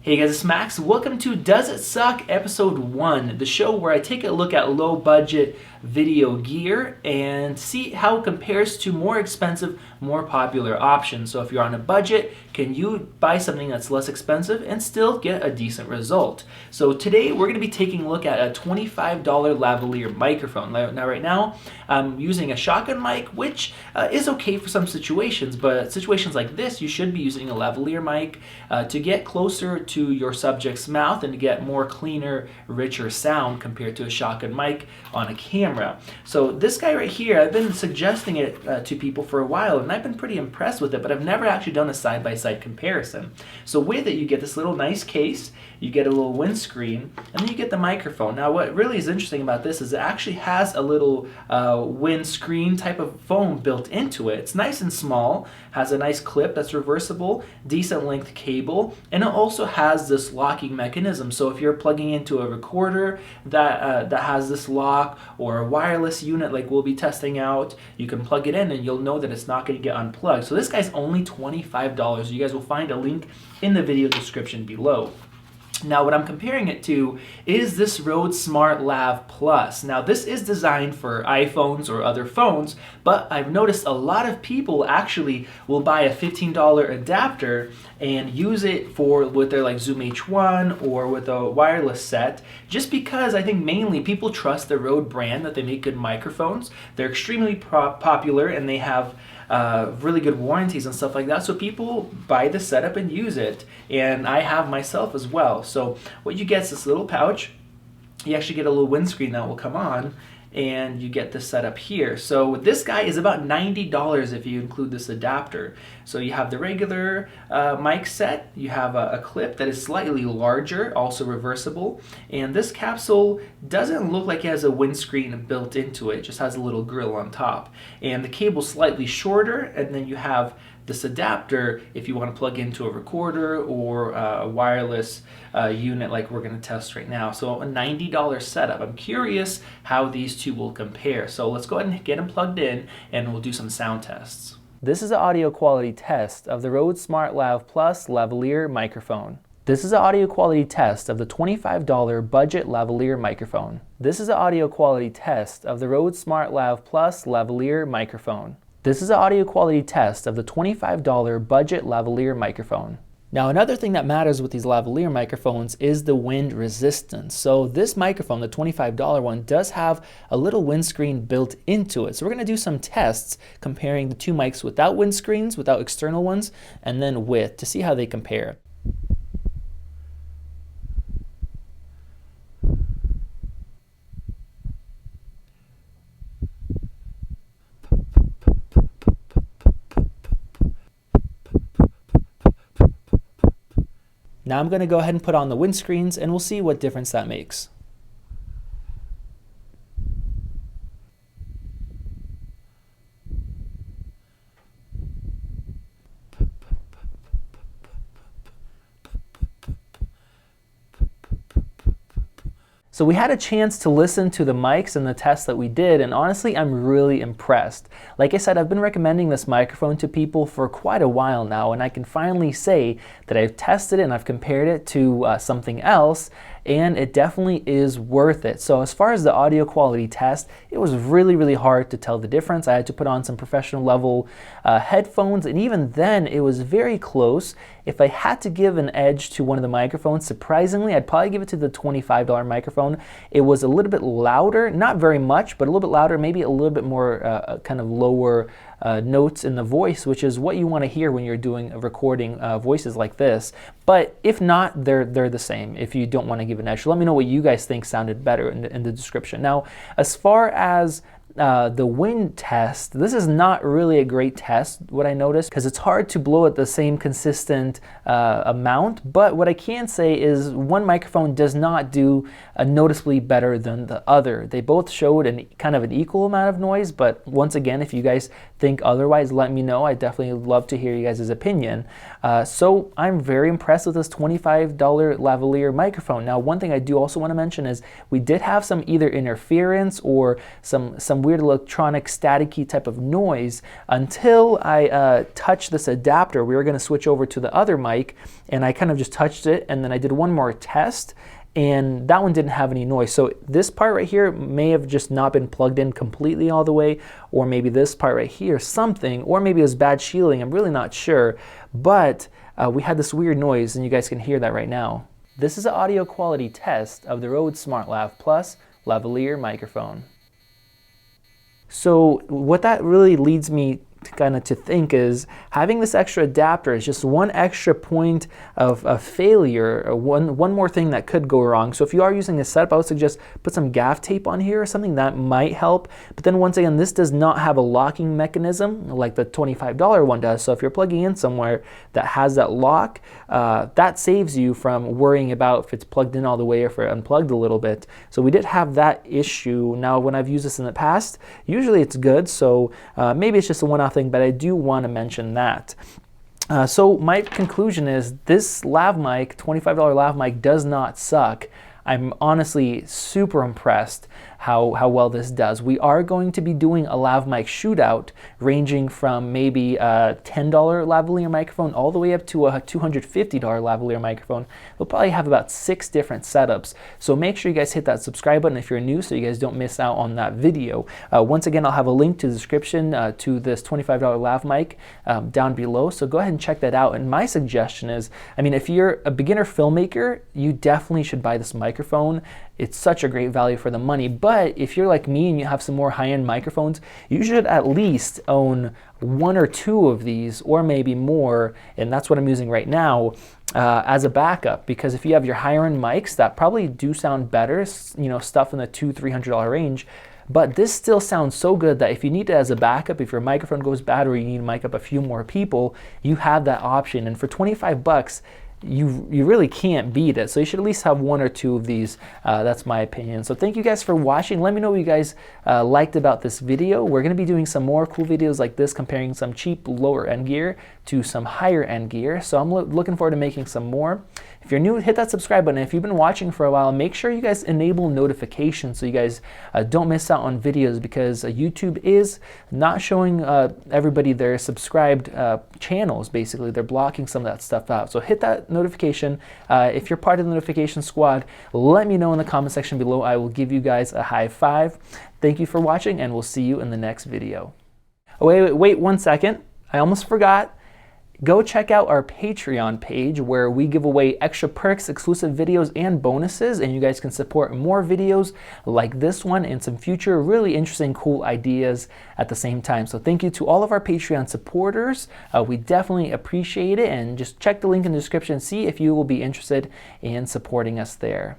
Hey guys, it's Max. Welcome to Does It Suck? Episode 1, the show where I take a look at low budget video gear and see how it compares to more expensive, more popular options. So if you're on a budget, can you buy something that's less expensive and still get a decent result? So today we're going to be taking a look at a $25 lavalier microphone. Now right now I'm using a shotgun mic, which is okay for some situations, but situations like this you should be using a lavalier mic to get closer to your subject's mouth and to get more cleaner, richer sound compared to a shotgun mic on a camera. So this guy right here, I've been suggesting it to people for a while and I've been pretty impressed with it, but I've never actually done a side-by-side comparison. So with it, you get this little nice case, you get a little windscreen, and then you get the microphone. Now what really is interesting about this is it actually has a little windscreen type of foam built into it. It's nice and small, has a nice clip that's reversible, decent length cable, and it also has this locking mechanism. So if you're plugging into a recorder that has this lock, or a wireless unit like we'll be testing out, you can plug it in and you'll know that it's not going to get unplugged. So this guy's only $25. You guys will find a link in the video description below. Now what I'm comparing it to is this Rode Smartlav Plus. Now this is designed for iPhones or other phones, but I've noticed a lot of people actually will buy a $15 adapter and use it with their like Zoom H1 or with a wireless set, just because I think mainly people trust the Rode brand, that they make good microphones. They're extremely popular and they have really good warranties and stuff like that, so people buy the setup and use it, and I have myself as well. So what you get is this little pouch. You actually get a little windscreen that will come on, and you get this setup here. So this guy is about $90 if you include this adapter. So you have the regular mic set, you have a clip that is slightly larger, also reversible, and this capsule doesn't look like it has a windscreen built into it. It just has a little grill on top, and the cable's slightly shorter, and then you have this adapter if you want to plug into a recorder or a wireless unit like we're going to test right now. So a $90 setup. I'm curious how these two will compare. So let's go ahead and get them plugged in and we'll do some sound tests. This is an audio quality test of the Rode Smartlav Plus lavalier microphone. This is an audio quality test of the $25 budget lavalier microphone. This is an audio quality test of the Rode Smartlav Plus lavalier microphone. This is an audio quality test of the $25 budget lavalier microphone. Now another thing that matters with these lavalier microphones is the wind resistance. So this microphone, the $25 one, does have a little windscreen built into it. So we're going to do some tests comparing the two mics without windscreens, without external ones, and then with, to see how they compare. Now I'm going to go ahead and put on the windscreens and we'll see what difference that makes. So we had a chance to listen to the mics and the tests that we did, and honestly, I'm really impressed. Like I said, I've been recommending this microphone to people for quite a while now, and I can finally say that I've tested it and I've compared it to something else, and it definitely is worth it. So as far as the audio quality test, it was really hard to tell the difference. I had to put on some professional level headphones, and even then it was very close. If I had to give an edge to one of the microphones, surprisingly, I'd probably give it to the $25 microphone. It was a little bit louder, not very much, but a little bit louder, maybe a little bit more kind of lower notes in the voice, which is what you want to hear when you're doing recording voices like this. But if not, they're the same if you don't want to give an edge. So let me know what you guys think sounded better in the description. Now, as far as the wind test, this is not really a great test, what I noticed, because it's hard to blow at the same consistent amount. But what I can say is one microphone does not do noticeably better than the other. They both showed kind of an equal amount of noise, but once again, if you guys think otherwise, let me know. I definitely love to hear you guys' opinion. So I'm very impressed with this $25 lavalier microphone. Now, one thing I do also want to mention is we did have some either interference or some some weird electronic staticky type of noise until I touched this adapter. We were going to switch over to the other mic, and I kind of just touched it, and then I did one more test, and that one didn't have any noise. So this part right here may have just not been plugged in completely all the way, or maybe this part right here, something, or maybe it was bad shielding. I'm really not sure, but we had this weird noise, and you guys can hear that right now. This is an audio quality test of the Rode Smartlav Plus lavalier microphone. So what that really leads me to think is having this extra adapter is just one extra point of failure, or one more thing that could go wrong. So if you are using this setup, I would suggest put some gaff tape on here or something that might help. But then once again, this does not have a locking mechanism like the $25 one does. So if you're plugging in somewhere that has that lock, that saves you from worrying about if it's plugged in all the way or if it unplugged a little bit. So we did have that issue. Now when I've used this in the past, usually it's good. So maybe it's just a one-off thing, but I do want to mention that. So my conclusion is this lav mic, $25 lav mic, does not suck. I'm honestly super impressed how well this does. We are going to be doing a lav mic shootout ranging from maybe a $10 lavalier microphone all the way up to a $250 lavalier microphone. We'll probably have about 6 different setups. So make sure you guys hit that subscribe button if you're new so you guys don't miss out on that video. Once again, I'll have a link to the description to this $25 lav mic down below. So go ahead and check that out. And my suggestion is, I mean, if you're a beginner filmmaker, you definitely should buy this microphone. It's such a great value for the money. But if you're like me and you have some more high-end microphones, you should at least own 1 or 2 of these, or maybe more, and that's what I'm using right now as a backup. Because if you have your higher-end mics that probably do sound better, you know, stuff in the $200-300 range, but this still sounds so good that if you need it as a backup, if your microphone goes bad or you need to mic up a few more people, you have that option. And for 25 bucks, you really can't beat it. So you should at least have 1 or 2 of these. That's my opinion. So thank you guys for watching. Let me know what you guys liked about this video. We're going to be doing some more cool videos like this, comparing some cheap lower end gear to some higher end gear. So I'm looking forward to making some more. If you're new, hit that subscribe button. If you've been watching for a while, make sure you guys enable notifications so you guys don't miss out on videos, because YouTube is not showing everybody their subscribed channels. Basically, they're blocking some of that stuff out. So hit that notification. If you're part of the notification squad, let me know in the comment section below. I will give you guys a high five. Thank you for watching, and we'll see you in the next video. Oh, wait 1 second. I almost forgot. Go check out our Patreon page where we give away extra perks, exclusive videos, and bonuses, and you guys can support more videos like this one and some future really interesting, cool ideas at the same time. So thank you to all of our Patreon supporters. We definitely appreciate it, and just check the link in the description, see if you will be interested in supporting us there.